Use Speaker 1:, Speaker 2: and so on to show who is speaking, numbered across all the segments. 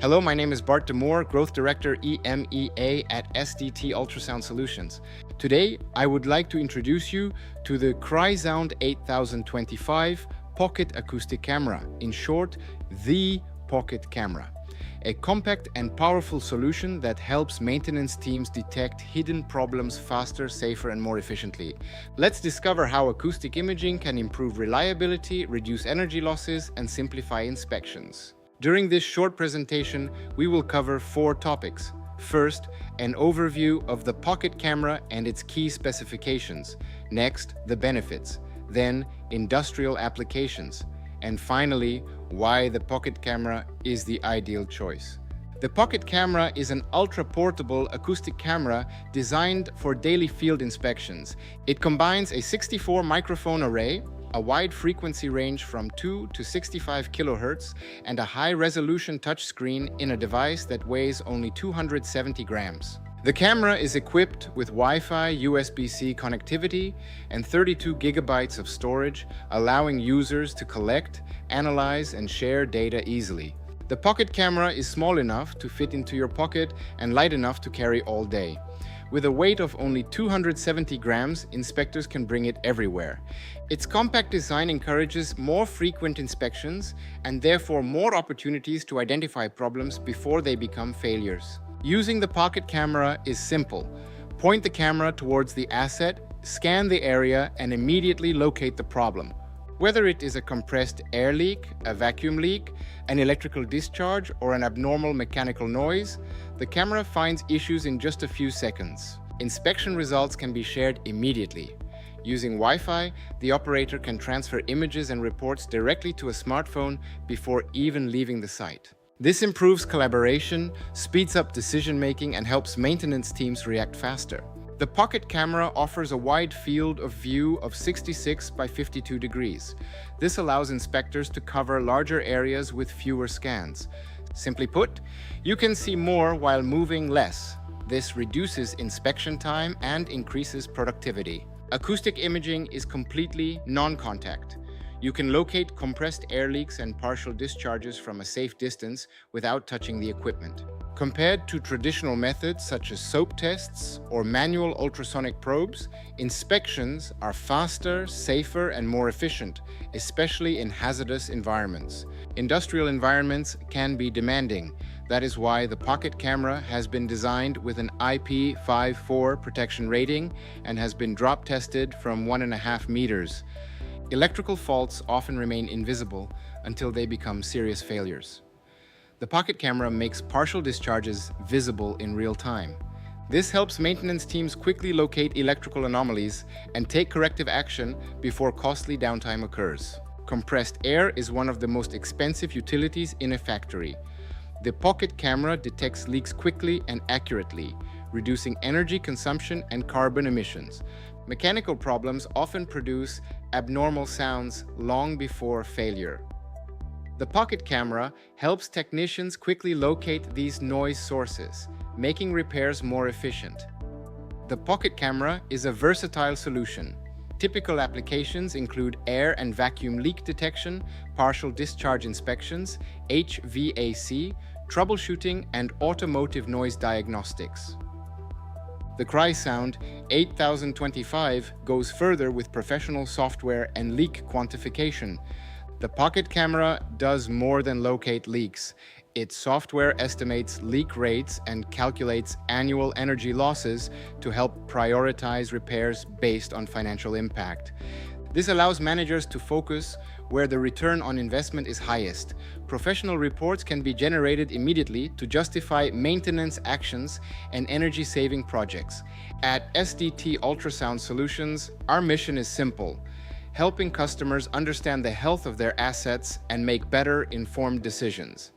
Speaker 1: Hello, my name is Bart Demore, Growth Director EMEA at SDT Ultrasound Solutions. Today, I would like to introduce you to the CRYSOUND 8025 Pocket Acoustic Camera, in short, the Pocket Camera. A compact and powerful solution that helps maintenance teams detect hidden problems faster, safer, and more efficiently. Let's discover how acoustic imaging can improve reliability, reduce energy losses, and simplify inspections. During this short presentation, we will cover 4 topics. First, an overview of the Pocket Camera and its key specifications. Next, the benefits. Then, industrial applications. And finally, why the Pocket Camera is the ideal choice. The Pocket Camera is an ultra-portable acoustic camera designed for daily field inspections. It combines a 64 microphone array, a wide frequency range from 2 to 65 kHz, and a high-resolution touchscreen in a device that weighs only 270 grams. The camera is equipped with Wi-Fi, USB-C connectivity, and 32 gigabytes of storage, allowing users to collect, analyze, and share data easily. The Pocket Camera is small enough to fit into your pocket and light enough to carry all day. With a weight of only 270 grams, inspectors can bring it everywhere. Its compact design encourages more frequent inspections and therefore more opportunities to identify problems before they become failures. Using the Pocket Camera is simple. Point the camera towards the asset, scan the area, and immediately locate the problem. Whether it is a compressed air leak, a vacuum leak, an electrical discharge, or an abnormal mechanical noise, the camera finds issues in just a few seconds. Inspection results can be shared immediately. Using Wi-Fi, the operator can transfer images and reports directly to a smartphone before even leaving the site. This improves collaboration, speeds up decision-making, and helps maintenance teams react faster. The Pocket Camera offers a wide field of view of 66 by 52 degrees. This allows inspectors to cover larger areas with fewer scans. Simply put, you can see more while moving less. This reduces inspection time and increases productivity. Acoustic imaging is completely non-contact. You can locate compressed air leaks and partial discharges from a safe distance without touching the equipment. Compared to traditional methods such as soap tests or manual ultrasonic probes, inspections are faster, safer, and more efficient, especially in hazardous environments. Industrial environments can be demanding. That is why the Pocket Camera has been designed with an IP54 protection rating and has been drop tested from 1.5 meters. Electrical faults often remain invisible until they become serious failures. The Pocket Camera makes partial discharges visible in real time. This helps maintenance teams quickly locate electrical anomalies and take corrective action before costly downtime occurs. Compressed air is one of the most expensive utilities in a factory. The Pocket Camera detects leaks quickly and accurately, reducing energy consumption and carbon emissions. Mechanical problems often produce abnormal sounds long before failure. The Pocket Camera helps technicians quickly locate these noise sources, making repairs more efficient. The Pocket Camera is a versatile solution. Typical applications include air and vacuum leak detection, partial discharge inspections, HVAC, troubleshooting, and automotive noise diagnostics. The CRYSOUND 8025 goes further with professional software and leak quantification. The Pocket Camera does more than locate leaks. Its software estimates leak rates and calculates annual energy losses to help prioritize repairs based on financial impact. This allows managers to focus where the return on investment is highest. Professional reports can be generated immediately to justify maintenance actions and energy-saving projects. At SDT Ultrasound Solutions, our mission is simple: helping customers understand the health of their assets and make better informed decisions.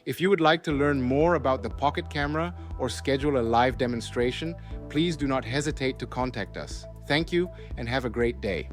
Speaker 1: If you would like to learn more about the Pocket Camera or schedule a live demonstration, please do not hesitate to contact us. Thank you and have a great day.